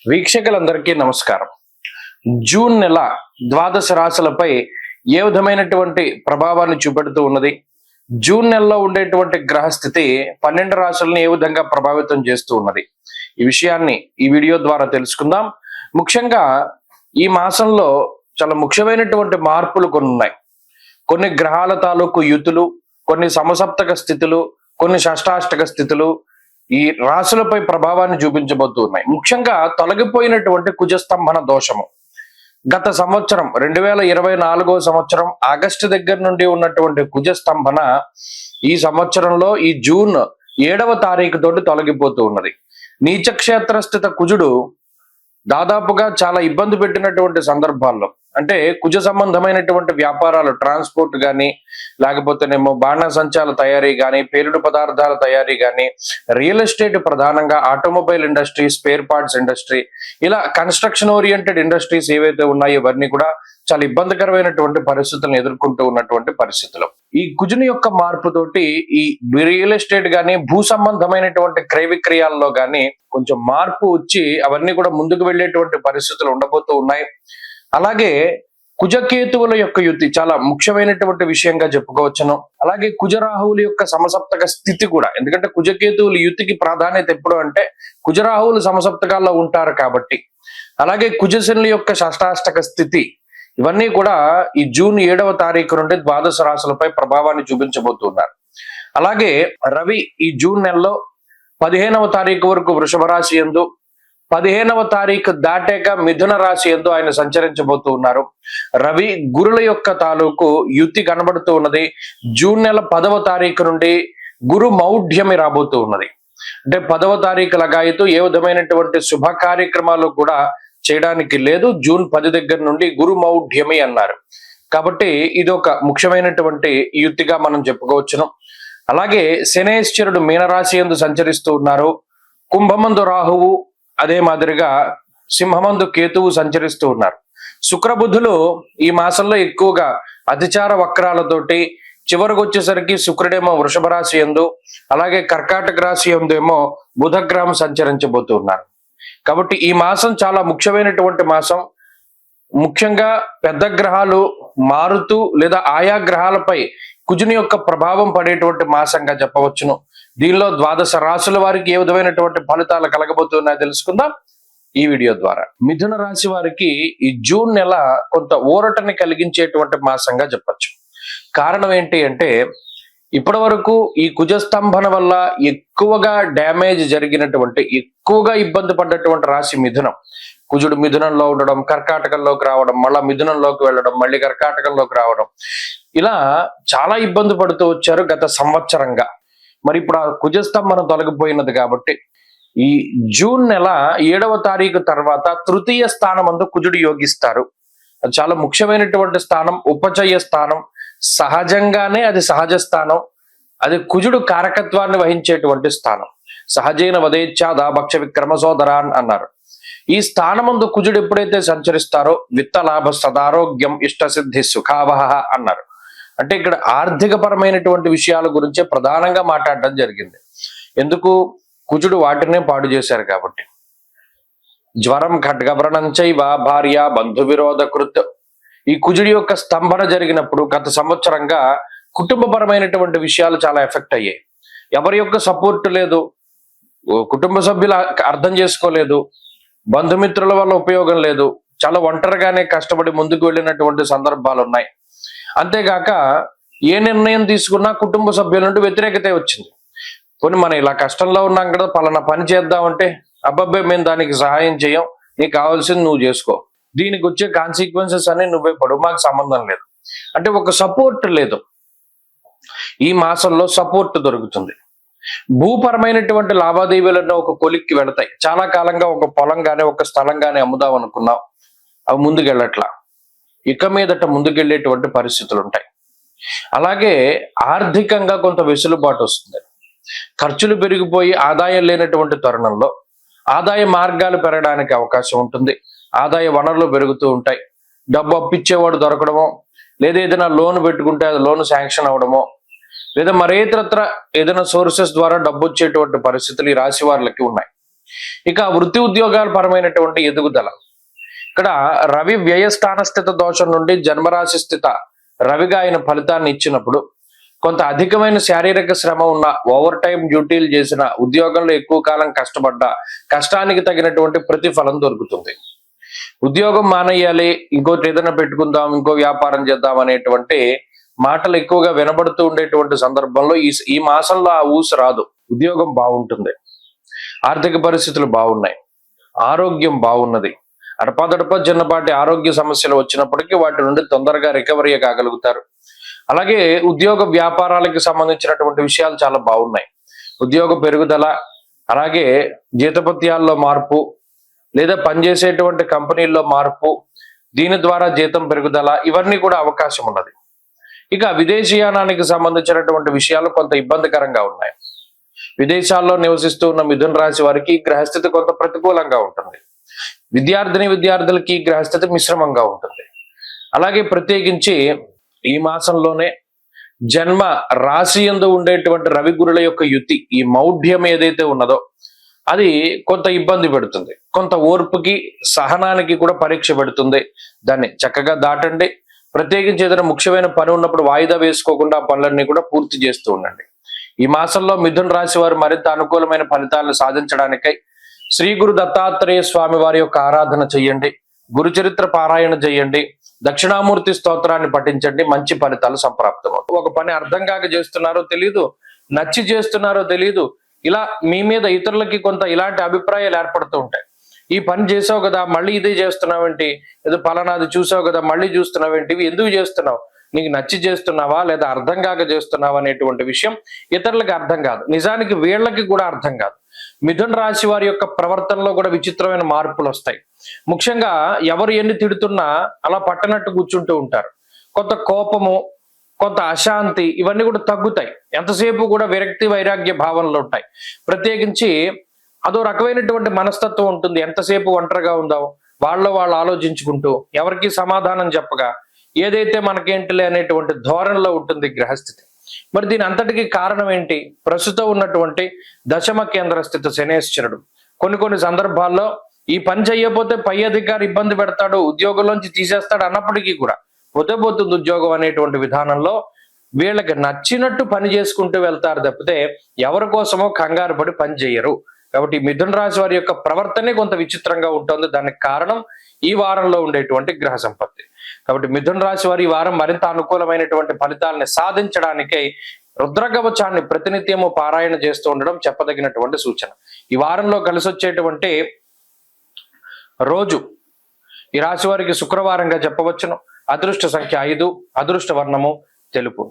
వీక్షకులందరికీ నమస్కారం. జూన్ నెల ద్వాదశ రాశులపై ఏ విధమైనటువంటి ప్రభావాన్ని చూపెడుతూ ఉన్నది, జూన్ నెలలో ఉండేటువంటి గ్రహస్థితి 12 రాశులను ఏ విధంగా ప్రభావితం చేస్తూ ఉన్నది, ఈ విషయాన్ని ఈ వీడియో ద్వారా తెలుసుకుందాం. ముఖ్యంగా ఈ మాసంలో చాలా ముఖ్యమైనటువంటి మార్పులు కొన్ని ఉన్నాయి. కొన్ని గ్రహాల తాలూకు యుతులు, కొన్ని సమసప్తక స్థితులు, కొన్ని షష్టాష్టక స్థితులు ఈ రాశులపై ప్రభావాన్ని చూపించబోతూ ఉన్నాయి. ముఖ్యంగా తొలగిపోయినటువంటి కుజస్తంభన దోషము గత సంవత్సరం 2024 సంవత్సరం ఆగస్టు దగ్గర నుండి ఉన్నటువంటి కుజస్తంభన ఈ సంవత్సరంలో ఈ జూన్ 7వ తారీఖు తోటి తొలగిపోతూ ఉన్నది. నీచక్షేత్ర స్థిత కుజుడు దాదాపుగా చాలా ఇబ్బంది పెట్టినటువంటి సందర్భాల్లో, అంటే కుజ సంబంధమైనటువంటి వ్యాపారాలు, ట్రాన్స్పోర్ట్ కానీ, లేకపోతేనేమో బాణసంచాల తయారీ కానీ, పేలుడు పదార్థాల తయారీ కానీ, రియల్ ఎస్టేట్ ప్రధానంగా automobile industry, spare parts industry, ఇలా కన్స్ట్రక్షన్ ఓరియంటెడ్ ఇండస్ట్రీస్ ఏవైతే ఉన్నాయో ఇవన్నీ కూడా చాలా ఇబ్బందికరమైనటువంటి పరిస్థితులను ఎదుర్కొంటూ ఉన్నటువంటి పరిస్థితులు. ఈ కుజుని యొక్క మార్పుతోటి ఈ రియల్ ఎస్టేట్ గానీ, భూ సంబంధమైనటువంటి క్రయ విక్రయాల్లో గానీ కొంచెం మార్పు వచ్చి అవన్నీ కూడా ముందుకు వెళ్ళేటువంటి పరిస్థితులు ఉండబోతూ ఉన్నాయి. అలాగే కుజకేతువుల యొక్క యుతి చాలా ముఖ్యమైనటువంటి విషయంగా చెప్పుకోవచ్చును. అలాగే కుజరాహువుల యొక్క సమసప్తక స్థితి కూడా, ఎందుకంటే కుజకేతువుల యుతికి ప్రాధాన్యత ఎప్పుడు అంటే కుజరాహువులు సమసప్తకాల్లో ఉంటారు కాబట్టి. అలాగే కుజశనుల యొక్క షష్టాష్టక స్థితి, ఇవన్నీ కూడా ఈ జూన్ 7వ తారీఖు నుండి ద్వాదశ రాశులపై ప్రభావాన్ని చూపించబోతున్నారు. అలాగే రవి ఈ జూన్ నెలలో 15వ తారీఖు వరకు వృషభ రాశి యందు, 15వ తారీఖు దాటాక మిథున రాశి యందు ఆయన సంచరించబోతూ ఉన్నారు. రవి గురుల యొక్క తాలూకు యుతి కనబడుతూ ఉన్నది. జూన్ నెల 10వ తారీఖు నుండి గురు మౌఢ్యమి రాబోతూ ఉన్నది. అంటే 10వ తారీఖు లగాయతూ ఏ విధమైనటువంటి శుభ కార్యక్రమాలు కూడా చేయడానికి లేదు. జూన్ 10 దగ్గర నుండి గురు మౌఢ్యమి అన్నారు. కాబట్టి ఇది ఒక ముఖ్యమైనటువంటి యుతిగా మనం చెప్పుకోవచ్చును. అలాగే శనేశ్వరుడు మీనరాశి యందు సంచరిస్తూ ఉన్నారు. కుంభమందు రాహువు, అదే మాదిరిగా సింహమందు కేతువు సంచరిస్తూ ఉన్నారు. శుక్రబుధులు ఈ మాసంలో ఎక్కువగా అతిచార వక్రాలతోటి చివరికి వచ్చేసరికి శుక్రుడేమో వృషభ రాశి యందు, అలాగే కర్కాటక రాశి యందు ఏమో బుధగ్రహం సంచరించబోతూ ఉన్నారు. కాబట్టి ఈ మాసం చాలా ముఖ్యమైనటువంటి మాసం. ముఖ్యంగా పెద్ద గ్రహాలు మారుతూ లేదా ఆయా గ్రహాలపై కుజుని యొక్క ప్రభావం పడేటువంటి మాసంగా చెప్పవచ్చును. దీనిలో ద్వాదశ రాశుల వారికి ఏ విధమైనటువంటి ఫలితాలు కలగబోతున్నాయో తెలుసుకుందాం ఈ వీడియో ద్వారా. మిథున రాశి వారికి ఈ జూన్ నెల కొంత ఊరటని కలిగించేటువంటి మాసంగా చెప్పచ్చు. కారణం ఏంటి అంటే, ఇప్పటి వరకు ఈ కుజస్తంభన వల్ల ఎక్కువగా డ్యామేజ్ జరిగినటువంటి, ఎక్కువగా ఇబ్బంది పడ్డటువంటి రాశి మిథునం. కుజుడు మిథునంలో ఉండడం, కర్కాటకంలోకి రావడం, మళ్ళా మిథునంలోకి వెళ్ళడం, మళ్ళీ కర్కాటకంలోకి రావడం, ఇలా చాలా ఇబ్బంది పడుతూ వచ్చారు గత సంవత్సరంగా. మరి ఇప్పుడు ఆ కుజస్తంభన తొలగిపోయినది కాబట్టి ఈ జూన్ నెల 7వ తారీఖు తర్వాత తృతీయ స్థానమందు కుజుడు యోగిస్తారు. అది చాలా ముఖ్యమైనటువంటి స్థానం, ఉపచయ స్థానం. సహజంగానే అది సహజ స్థానం. అది కుజుడు కారకత్వాన్ని వహించేటువంటి స్థానం. సహజైన వదేచ్ఛాదా భక్ష విక్రమ సోదరాన్ అన్నారు. ఈ స్థానమందు కుజుడు ఎప్పుడైతే సంచరిస్తారో విత్త లాభ సదారోగ్యం ఇష్ట సిద్ధి సుఖావహ అన్నారు. అంటే ఇక్కడ ఆర్థిక పరమైనటువంటి విషయాల గురించే ప్రధానంగా మాట్లాడడం జరిగింది. ఎందుకు? కుజుడు వాటినే పాడు చేశారు కాబట్టి. జ్వరం ఖడ్గవ్రణంచైవ భార్య బంధు విరోధ కృత్, ఈ కుజుడి యొక్క స్తంభన జరిగినప్పుడు గత సంవత్సరంగా కుటుంబపరమైనటువంటి విషయాలు చాలా ఎఫెక్ట్ అయ్యాయి. ఎవరి యొక్క సపోర్ట్ లేదు, కుటుంబ సభ్యులు అర్థం చేసుకోలేదు, బంధుమిత్రుల వల్ల ఉపయోగం లేదు, చాలా ఒంటరిగానే కష్టపడి ముందుకు వెళ్ళినటువంటి సందర్భాలు ఉన్నాయి. అంతేగాక ఏ నిర్ణయం తీసుకున్నా కుటుంబ సభ్యుల నుండి వ్యతిరేకత వచ్చింది. కొన్ని మనం ఇలా కష్టంలో ఉన్నాం కదా, పలానా పని చేద్దామంటే అబ్బాబ్బే మేము దానికి సహాయం చేయం, నీకు కావాల్సింది నువ్వు చేసుకో, దీనికి వచ్చే కాన్సిక్వెన్సెస్ అని నువ్వే పడు, మాకు సంబంధం లేదు. అంటే ఒక సపోర్ట్ లేదు. ఈ మాసంలో సపోర్ట్ దొరుకుతుంది. భూపరమైనటువంటి లావాదేవీలన్నీ ఒక కొలిక్కి వెళతాయి. చాలా కాలంగా ఒక పొలం గానీ, ఒక స్థలం గానీ అమ్ముదాం అనుకున్నాం, అవి ముందుకెళ్ళట్లా. ఇక మీదట ముందుకెళ్ళేటువంటి పరిస్థితులు ఉంటాయి. అలాగే ఆర్థికంగా కొంత వెసులుబాటు వస్తుంది. ఖర్చులు పెరిగిపోయి ఆదాయం లేనటువంటి తరుణంలో ఆదాయ మార్గాలు పెరగడానికి అవకాశం ఉంటుంది. ఆదాయ వనరులు పెరుగుతూ ఉంటాయి. డబ్బు అప్పిచ్చేవాడు దొరకడమో, లేదా ఏదైనా లోన్ పెట్టుకుంటే అది లోన్ శాంక్షన్ అవడమో, లేదా మరేతరత్ర ఏదైనా సోర్సెస్ ద్వారా డబ్బు వచ్చేటువంటి పరిస్థితులు ఈ రాశి వారికి ఉన్నాయి. ఇక వృత్తి ఉద్యోగాల పరమైనటువంటి ఎదుగుదల. ఇక్కడ రవి వ్యయస్థాన స్థిత దోషం నుండి జన్మరాశి స్థిత రవిగా ఆయన ఫలితాన్ని ఇచ్చినప్పుడు కొంత అధికమైన శారీరక శ్రమ ఉన్న, ఓవర్ టైం డ్యూటీలు చేసిన, ఉద్యోగంలో ఎక్కువ కాలం కష్టపడ్డ కష్టానికి తగినటువంటి ప్రతిఫలం దొరుకుతుంది. ఉద్యోగం మానేయాలి, ఇంకోటి ఏదైనా పెట్టుకుందాం, ఇంకో వ్యాపారం చేద్దాం అనేటువంటి మాటలు ఎక్కువగా వినబడుతూ ఉండేటువంటి సందర్భంలో ఈ మాసంలో ఆ ఊసు రాదు. ఉద్యోగం బాగుంటుంది, ఆర్థిక పరిస్థితులు బాగున్నాయి, ఆరోగ్యం బాగున్నది. అడపాదడప చిన్నపాటి ఆరోగ్య సమస్యలు వచ్చినప్పటికీ వాటి నుండి తొందరగా రికవరీ కాగలుగుతారు. అలాగే ఉద్యోగ వ్యాపారాలకు సంబంధించినటువంటి విషయాలు చాలా బాగున్నాయి. ఉద్యోగ పెరుగుదల, అలాగే జీతభత్యాల్లో మార్పు, లేదా పనిచేసేటువంటి కంపెనీల్లో మార్పు, దీని ద్వారా జీతం పెరుగుదల, ఇవన్నీ కూడా అవకాశం ఉన్నది. ఇక విదేశీయానానికి సంబంధించినటువంటి విషయాలు కొంత ఇబ్బందికరంగా ఉన్నాయి. విదేశాల్లో నివసిస్తూ ఉన్న మిథున రాశి వారికి గ్రహస్థితి కొంత ప్రతికూలంగా ఉంటుంది. విద్యార్థులకి గ్రహస్థితి మిశ్రమంగా ఉంటుంది. అలాగే ప్రత్యేకించి ఈ మాసంలోనే జన్మ రాశి యందు ఉండేటువంటి రవి గురుల యొక్క యుతి, ఈ మౌఢ్యం ఏదైతే ఉన్నదో అది కొంత ఇబ్బంది పెడుతుంది. కొంత ఓర్పుకి సహనానికి కూడా పరీక్ష పెడుతుంది. దాన్ని చక్కగా దాటండి. ప్రత్యేకించి ఏదైనా ముఖ్యమైన పని ఉన్నప్పుడు వాయిదా వేసుకోకుండా ఆ పనులన్నీ కూడా పూర్తి చేస్తూ ఉండండి. ఈ మాసంలో మిథున రాశి వారు మరింత అనుకూలమైన ఫలితాలను సాధించడానికై శ్రీ గురు దత్తాత్రేయ స్వామి వారి యొక్క ఆరాధన చెయ్యండి, గురుచరిత్ర పారాయణ చేయండి, దక్షిణామూర్తి స్తోత్రాన్ని పఠించండి. మంచి ఫలితాలు సంప్రాప్తమవుతాయి. ఒక పని అర్థం కాక చేస్తున్నారో తెలియదు, నచ్చి చేస్తున్నారో తెలియదు, ఇలా మీ మీద ఇతరులకి కొంత ఇలాంటి అభిప్రాయాలు ఏర్పడుతూ ఉంటాయి. ఈ పని చేసావు కదా, మళ్ళీ ఇదే చేస్తున్నావేంటి, ఏదో పలానాది చూసావు కదా, మళ్ళీ చూస్తున్నావేంటి, ఇవి ఎందుకు చేస్తున్నావు, నీకు నచ్చి చేస్తున్నావా లేదా అర్థం కాక చేస్తున్నావా అనేటువంటి విషయం ఇతరులకు అర్థం కాదు. నిజానికి వీళ్ళకి కూడా అర్థం కాదు. మిథున రాశి వారి యొక్క ప్రవర్తనలో కూడా విచిత్రమైన మార్పులు వస్తాయి. ముఖ్యంగా ఎవరు ఎన్ని తిడుతున్నా అలా పట్టనట్టు కూర్చుంటూ ఉంటారు. కొంత కోపము, కొంత అశాంతి, ఇవన్నీ కూడా తగ్గుతాయి. ఎంతసేపు కూడా విరక్తి వైరాగ్య భావనలు ఉంటాయి. ప్రత్యేకించి అదో రకమైనటువంటి మనస్తత్వం ఉంటుంది. ఎంతసేపు ఒంటరిగా ఉందాం, వాళ్ళు ఆలోచించుకుంటూ ఎవరికి సమాధానం చెప్పగా ఏదైతే మనకేంటిలే అనేటువంటి ధోరణిలో ఉంటుంది గ్రహస్థితి. మరి దీని అంతటికి కారణం ఏంటి? ప్రస్తుతం ఉన్నటువంటి దశమ కేంద్ర స్థితి శనేశ్వరుడు. కొన్ని సందర్భాల్లో ఈ పని చేయకపోతే పై అధికారి ఇబ్బంది పెడతాడు, ఉద్యోగంలోంచి తీసేస్తాడు అన్నప్పటికీ కూడా పోతుంది ఉద్యోగం అనేటువంటి విధానంలో వీళ్ళకి నచ్చినట్టు పని చేసుకుంటూ వెళ్తారు తప్పితే ఎవరి కోసమో కంగారు పడి పని చేయరు. కాబట్టి మిథున రాశి వారి యొక్క ప్రవర్తనే కొంత విచిత్రంగా ఉంటుంది. దానికి కారణం ఈ వారంలో ఉండేటువంటి గ్రహ సంపత్తి. కాబట్టి మిథున రాశి వారి ఈ వారం మరింత అనుకూలమైనటువంటి ఫలితాలని సాధించడానికై రుద్రకవచాన్ని ప్రతినిత్యము పారాయణ చేస్తూ ఉండడం చెప్పదగినటువంటి సూచన. ఈ వారంలో కలిసి వచ్చేటువంటి రోజు ఈ రాశి వారికి శుక్రవారంగా చెప్పవచ్చును. అదృష్ట సంఖ్య 5, అదృష్ట వర్ణము తెలుపు.